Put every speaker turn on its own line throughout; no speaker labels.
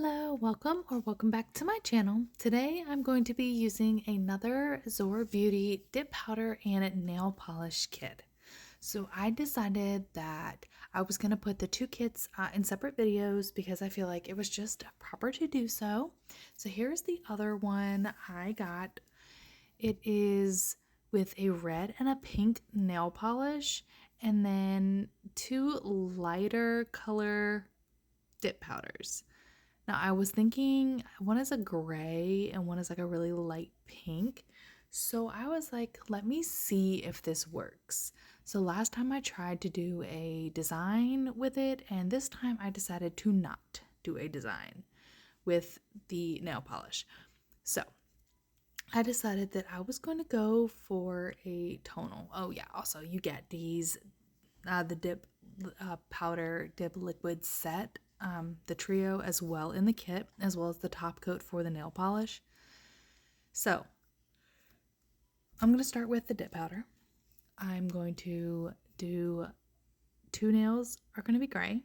Hello, welcome back to my channel. Today I'm going to be using another Azure Beauty dip powder and nail polish kit. So I decided that I was going to put the two kits in separate videos because I feel like it was just proper to do so. So here's the other one I got. It is with a red and a pink nail polish and then two lighter color dip powders. Now I was thinking one is a gray and one is like a really light pink. So I was like, let me see if this works. So last time I tried to do a design with it, and this time I decided to not do a design with the nail polish. So I decided that I was going to go for a tonal. Oh yeah, also you get these, the dip powder dip liquid set, the trio as well in the kit, as well as the top coat for the nail polish. So I'm going to start with the dip powder. I'm going to do 2 nails are going to be gray,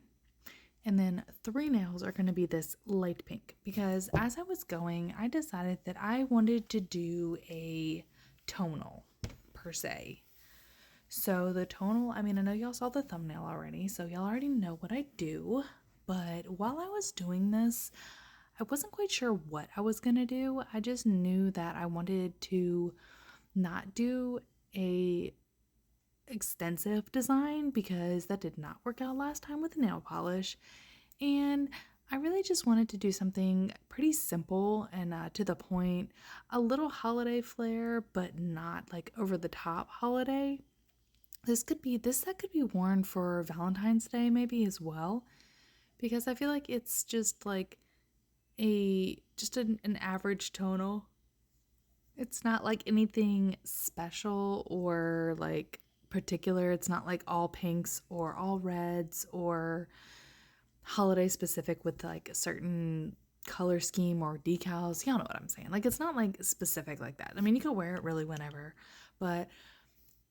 and then 3 nails are going to be this light pink, because as I was going, I decided that I wanted to do a tonal per se. So the tonal, I mean, I know y'all saw the thumbnail already, so y'all already know what I do. But while I was doing this, I wasn't quite sure what I was going to do. I just knew that I wanted to not do a extensive design because that did not work out last time with the nail polish. And I really just wanted to do something pretty simple and to the point, a little holiday flair, but not like over the top holiday. This set could be worn for Valentine's Day maybe as well, because I feel like it's just like an average tonal. It's not like anything special or like particular. It's not like all pinks or all reds or holiday specific with like a certain color scheme or decals. Y'all know what I'm saying. Like it's not like specific like that. I mean, you can wear it really whenever, but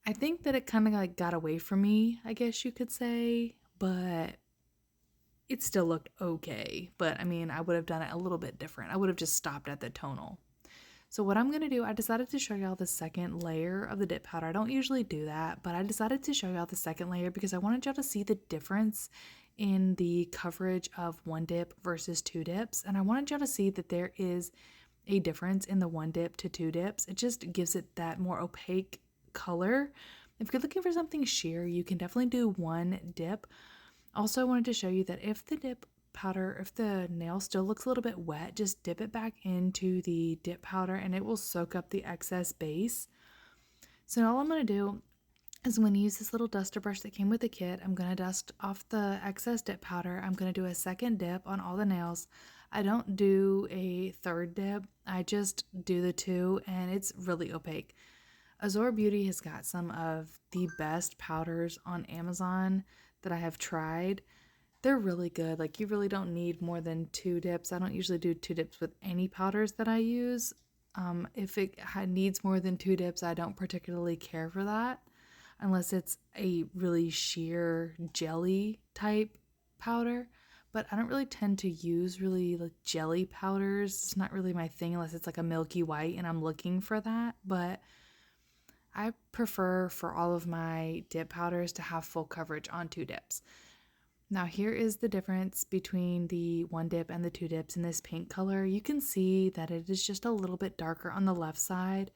I think that it kind of like got away from me, I guess you could say, but it still looked okay. But I mean, I would have done it a little bit different. I would have just stopped at the tonal. So what I'm going to do, I decided to show y'all the second layer of the dip powder. I don't usually do that, but I decided to show y'all the second layer because I wanted y'all to see the difference in the coverage of one dip versus 2 dips. And I wanted y'all to see that there is a difference in the 1 dip to 2 dips. It just gives it that more opaque color. If you're looking for something sheer, you can definitely do 1 dip. Also, I wanted to show you that if the nail still looks a little bit wet, just dip it back into the dip powder and it will soak up the excess base. So all I'm going to do is I'm going to use this little duster brush that came with the kit. I'm going to dust off the excess dip powder. I'm going to do a second dip on all the nails. I don't do a third dip. I just do the 2, and it's really opaque. Azure Beauty has got some of the best powders on Amazon that I have tried. They're really good. Like, you really don't need more than 2 dips. I don't usually do 2 dips with any powders that I use. If it needs more than 2 dips, I don't particularly care for that, unless it's a really sheer jelly type powder. But I don't really tend to use really like jelly powders. It's not really my thing unless it's like a milky white and I'm looking for that. But I prefer for all of my dip powders to have full coverage on 2 dips. Now here is the difference between the 1 dip and the 2 dips in this pink color. You can see that it is just a little bit darker on the left side.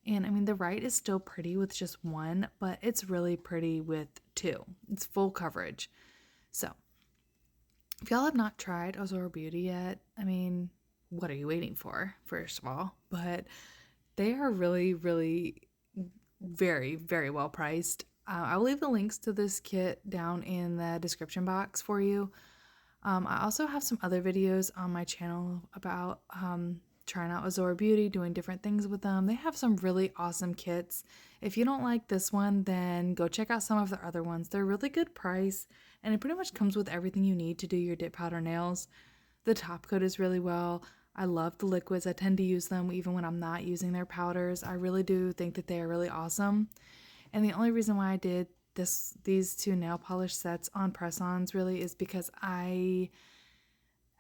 And I mean, the right is still pretty with just 1, but it's really pretty with 2. It's full coverage. So if y'all have not tried Azure Beauty yet, I mean, what are you waiting for, first of all? But they are really, really very, very well priced. I'll leave the links to this kit down in the description box for you. I also have some other videos on my channel about trying out Azure Beauty, doing different things with them. They have some really awesome kits. If you don't like this one, then go check out some of their other ones. They're really good price, and it pretty much comes with everything you need to do your dip powder nails. The top coat is really well. I love the liquids. I tend to use them even when I'm not using their powders. I really do think that they are really awesome. And the only reason why I did these 2 nail polish sets on press-ons really is because I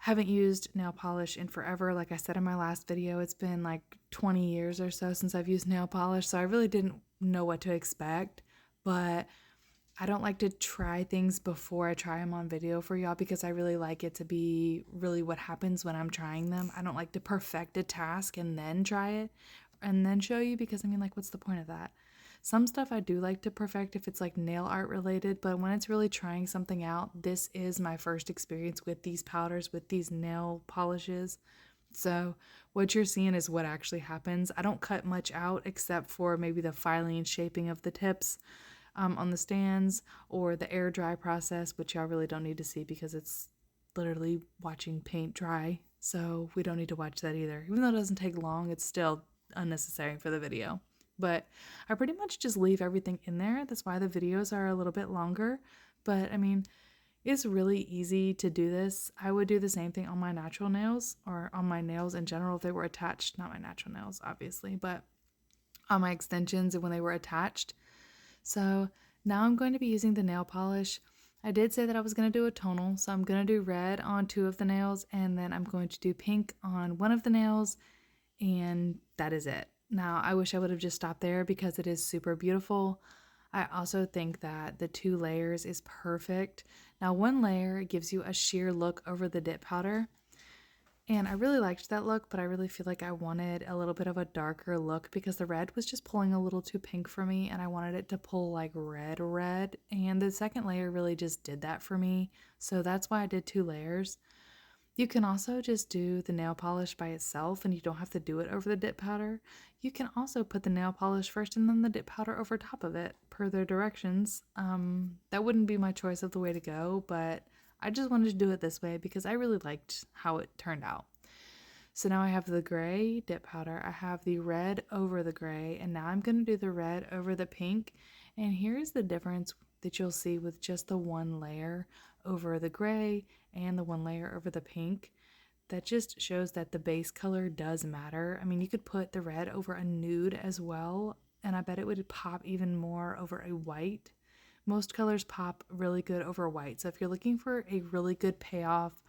Haven't used nail polish in forever. Like I said in my last video, it's been like 20 years or so since I've used nail polish, so I really didn't know what to expect. But I don't like to try things before I try them on video for y'all because I really like it to be really what happens when I'm trying them. I don't like to perfect a task and then try it and then show you, because I mean, like, what's the point of that? Some stuff I do like to perfect if it's like nail art related, but when it's really trying something out, this is my first experience with these powders, with these nail polishes. So what you're seeing is what actually happens. I don't cut much out except for maybe the filing and shaping of the tips on the stands, or the air dry process, which y'all really don't need to see because it's literally watching paint dry. So we don't need to watch that either. Even though it doesn't take long, it's still unnecessary for the video. But I pretty much just leave everything in there. That's why the videos are a little bit longer. But I mean, it's really easy to do this. I would do the same thing on my natural nails, or on my nails in general if they were attached. Not my natural nails, obviously, but on my extensions and when they were attached. So now I'm going to be using the nail polish. I did say that I was going to do a tonal, so I'm going to do red on 2 of the nails, and then I'm going to do pink on 1 of the nails, and that is it. Now, I wish I would have just stopped there because it is super beautiful. I also think that the 2 layers is perfect. Now, 1 layer gives you a sheer look over the dip powder, and I really liked that look, but I really feel like I wanted a little bit of a darker look because the red was just pulling a little too pink for me, and I wanted it to pull like red, and the second layer really just did that for me. So that's why I did 2 layers. You can also just do the nail polish by itself, and you don't have to do it over the dip powder. You can also put the nail polish first and then the dip powder over top of it per their directions. That wouldn't be my choice of the way to go, but I just wanted to do it this way because I really liked how it turned out. So now I have the gray dip powder, I have the red over the gray, and now I'm going to do the red over the pink. And here's the difference that you'll see with just the 1 layer over the gray and the 1 layer over the pink. That just shows that the base color does matter. I mean, you could put the red over a nude as well, and I bet it would pop even more over a white. Most colors pop really good over white. So if you're looking for a really good payoff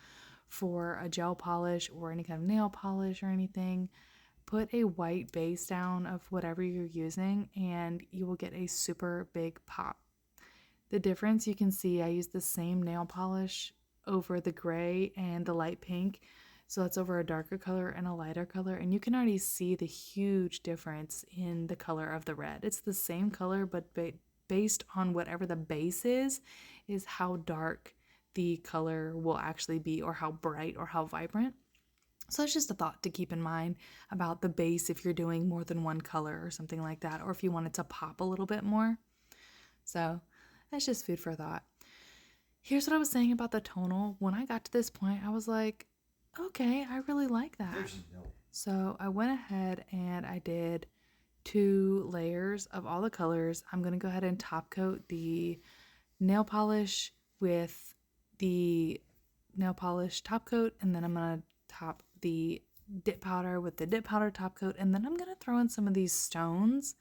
for a gel polish or any kind of nail polish or anything, put a white base down of whatever you're using and you will get a super big pop. The difference you can see, I use the same nail polish over the gray and the light pink. So that's over a darker color and a lighter color. And you can already see the huge difference in the color of the red. It's the same color, but based on whatever the base is how dark the color will actually be, or how bright or how vibrant. So it's just a thought to keep in mind about the base if you're doing more than 1 color or something like that, or if you want it to pop a little bit more. So that's just food for thought. Here's what I was saying about the tonal. When I got to this point, I was like, okay, I really like that. So I went ahead and I did 2 layers of all the colors. I'm going to go ahead and top coat the nail polish with the nail polish top coat, and then I'm going to top the dip powder with the dip powder top coat, and then I'm going to throw in some of these stones.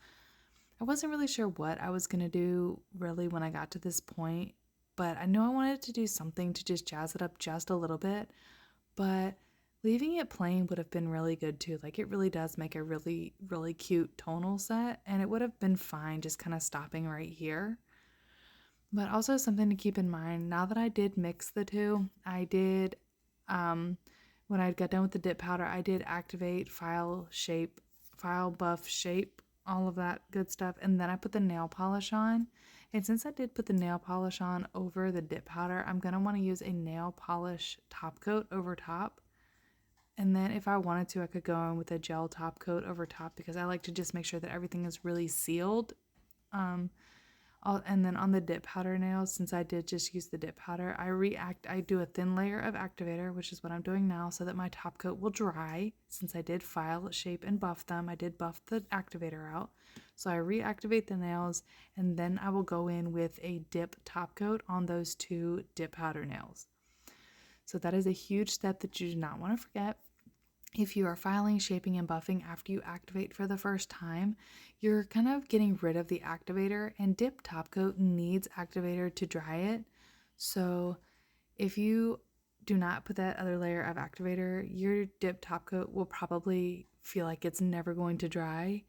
I wasn't really sure what I was going to do really when I got to this point, but I know I wanted to do something to just jazz it up just a little bit, but leaving it plain would have been really good too. Like, it really does make a really, really cute tonal set, and it would have been fine just kind of stopping right here. But also something to keep in mind, now that I did mix the 2, I did, when I got done with the dip powder, I did activate, file, shape, file, buff, shape, all of that good stuff, and then I put the nail polish on. And since I did put the nail polish on over the dip powder, I'm going to want to use a nail polish top coat over top. And then if I wanted to, I could go in with a gel top coat over top because I like to just make sure that everything is really sealed. And then on the dip powder nails, since I did just use the dip powder, I do a thin layer of activator, which is what I'm doing now, so that my top coat will dry. Since I did file, shape, and buff them, I did buff the activator out. So I reactivate the nails, and then I will go in with a dip top coat on those 2 dip powder nails. So that is a huge step that you do not want to forget. If you are filing, shaping, and buffing after you activate for the first time, you're kind of getting rid of the activator, and dip top coat needs activator to dry it. So if you do not put that other layer of activator. Your dip top coat will probably feel like it's never going to dry.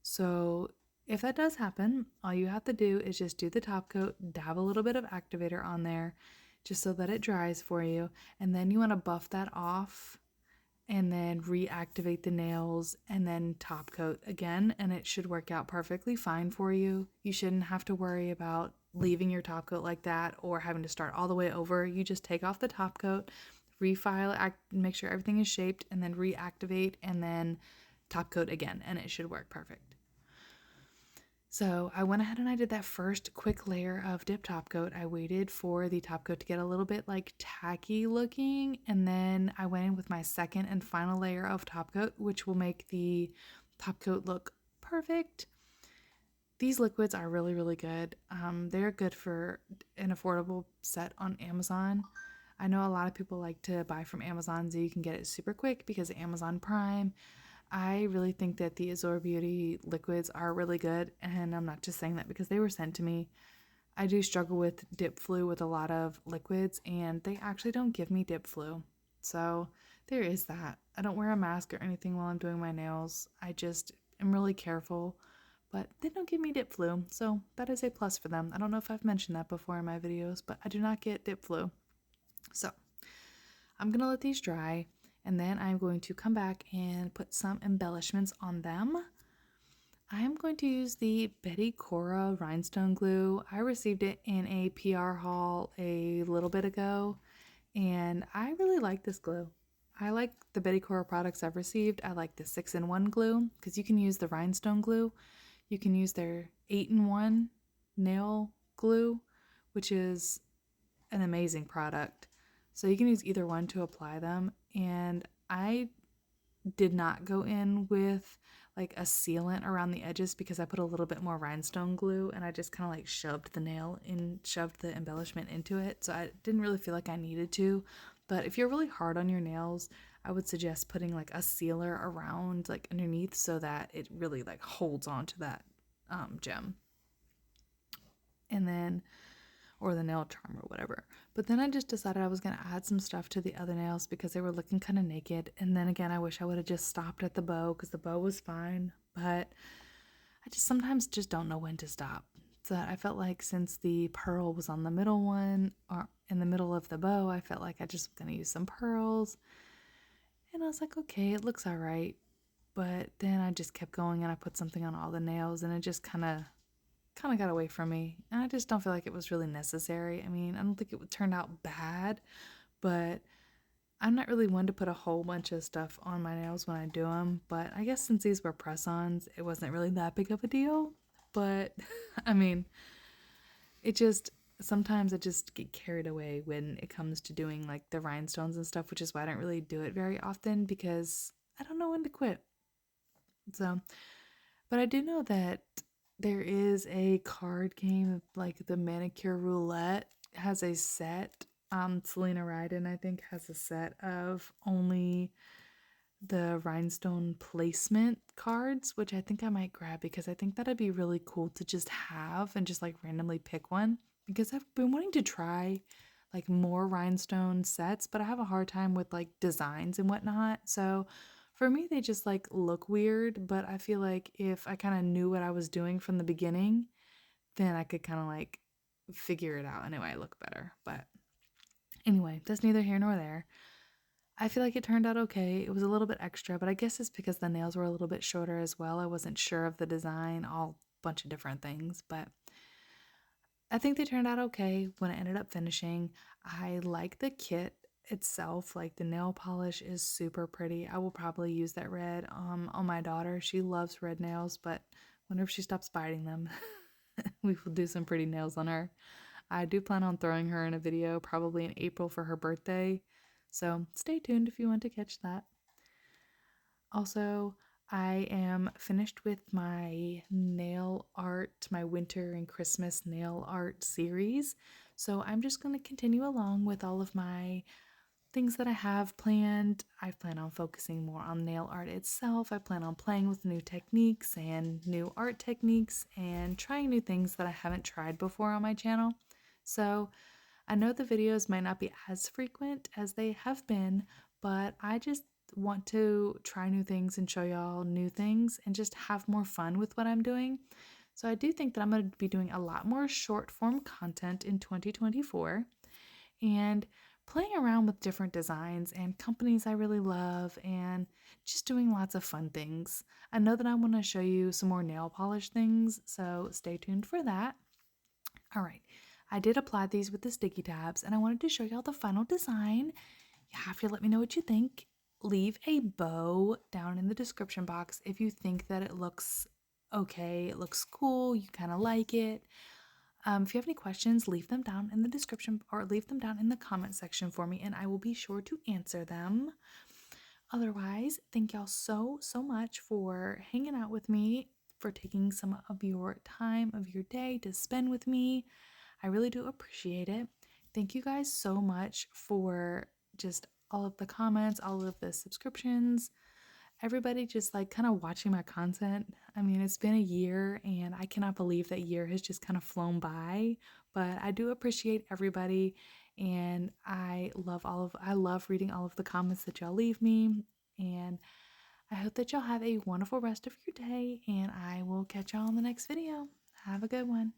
So if that does happen, all you have to do is just do the top coat, dab a little bit of activator on there just so that it dries for you. And then you want to buff that off and then reactivate the nails and then top coat again, and it should work out perfectly fine for you. You shouldn't have to worry about leaving your top coat like that or having to start all the way over. You just take off the top coat, refile, make sure everything is shaped, and then reactivate and then top coat again, and it should work perfect. So I went ahead and I did that first quick layer of dip top coat. I waited for the top coat to get a little bit like tacky looking, and then I went in with my second and final layer of top coat, which will make the top coat look perfect. These liquids are really, really good. They're good for an affordable set on Amazon. I know a lot of people like to buy from Amazon so you can get it super quick because of Amazon Prime. I really think that the Azure Beauty liquids are really good, and I'm not just saying that because they were sent to me. I do struggle with dip flu with a lot of liquids, and they actually don't give me dip flu. So there is that. I don't wear a mask or anything while I'm doing my nails. I just am really careful, but they don't give me dip flu, so that is a plus for them. I don't know if I've mentioned that before in my videos, but I do not get dip flu. So I'm going to let these dry, and then I'm going to come back and put some embellishments on them. I am going to use the Betty Cora rhinestone glue. I received it in a PR haul a little bit ago, and I really like this glue. I like the Betty Cora products I've received. I like the 6-in-1 glue because you can use the rhinestone glue. You can use their 8-in-1 nail glue, which is an amazing product. So you can use either one to apply them. And I did not go in with like a sealant around the edges because I put a little bit more rhinestone glue and I just kind of like shoved the embellishment into it. So I didn't really feel like I needed to. But if you're really hard on your nails, I would suggest putting like a sealer around like underneath so that it really like holds on to that gem. And then or the nail charm or whatever. But then I just decided I was going to add some stuff to the other nails because they were looking kind of naked. And then again, I wish I would have just stopped at the bow because the bow was fine. But I just sometimes just don't know when to stop. So I felt like since the pearl was on the middle one or in the middle of the bow, I felt like I just was going to use some pearls. And I was like, okay, it looks all right. But then I just kept going and I put something on all the nails and it just kind of got away from me, and I just don't feel like it was really necessary. I mean, I don't think it turned out bad, but I'm not really one to put a whole bunch of stuff on my nails when I do them, but I guess since these were press-ons, it wasn't really that big of a deal. But I mean, sometimes I just get carried away when it comes to doing like the rhinestones and stuff, which is why I don't really do it very often because I don't know when to quit. So, but I do know that there is a card game, like the Manicure Roulette has a set. Selena Ryden, I think, has a set of only the rhinestone placement cards, which I think I might grab because I think that'd be really cool to just have and just like randomly pick one. Because I've been wanting to try like more rhinestone sets, but I have a hard time with like designs and whatnot. So for me, they just like look weird, but I feel like if I kind of knew what I was doing from the beginning, then I could kind of like figure it out and it might look better. But anyway, that's neither here nor there. I feel like it turned out okay. It was a little bit extra, but I guess it's because the nails were a little bit shorter as well. I wasn't sure of the design, all bunch of different things, but I think they turned out okay when I ended up finishing. I like the kit itself, like the nail polish is super pretty. I will probably use that red on my daughter. She loves red nails, but whenever she stops biting them, we will do some pretty nails on her. I do plan on throwing her in a video probably in April for her birthday, so stay tuned if you want to catch that. Also, I am finished with my nail art, my winter and Christmas nail art series. So I'm just going to continue along with all of my things that I have planned. I plan on focusing more on nail art itself. I plan on playing with new techniques and new art techniques and trying new things that I haven't tried before on my channel. So I know the videos might not be as frequent as they have been, but I just want to try new things and show y'all new things and just have more fun with what I'm doing. So I do think that I'm going to be doing a lot more short form content in 2024 and playing around with different designs and companies I really love and just doing lots of fun things. I know that I want to show you some more nail polish things, so stay tuned for that. All right, I did apply these with the sticky tabs and I wanted to show y'all the final design. You have to let me know what you think. Leave a bow down in the description box if you think that it looks okay, it looks cool, you kind of like it. If you have any questions, leave them down in the description or leave them down in the comment section for me and I will be sure to answer them. Otherwise, thank y'all so much for hanging out with me, for taking some of your time of your day to spend with me. I really do appreciate it. Thank you guys so much for just all of the comments, all of the subscriptions, everybody just like kind of watching my content. I mean, it's been a year and I cannot believe that year has just kind of flown by, but I do appreciate everybody and I love reading all of the comments that y'all leave me, and I hope that y'all have a wonderful rest of your day and I will catch y'all in the next video. Have a good one.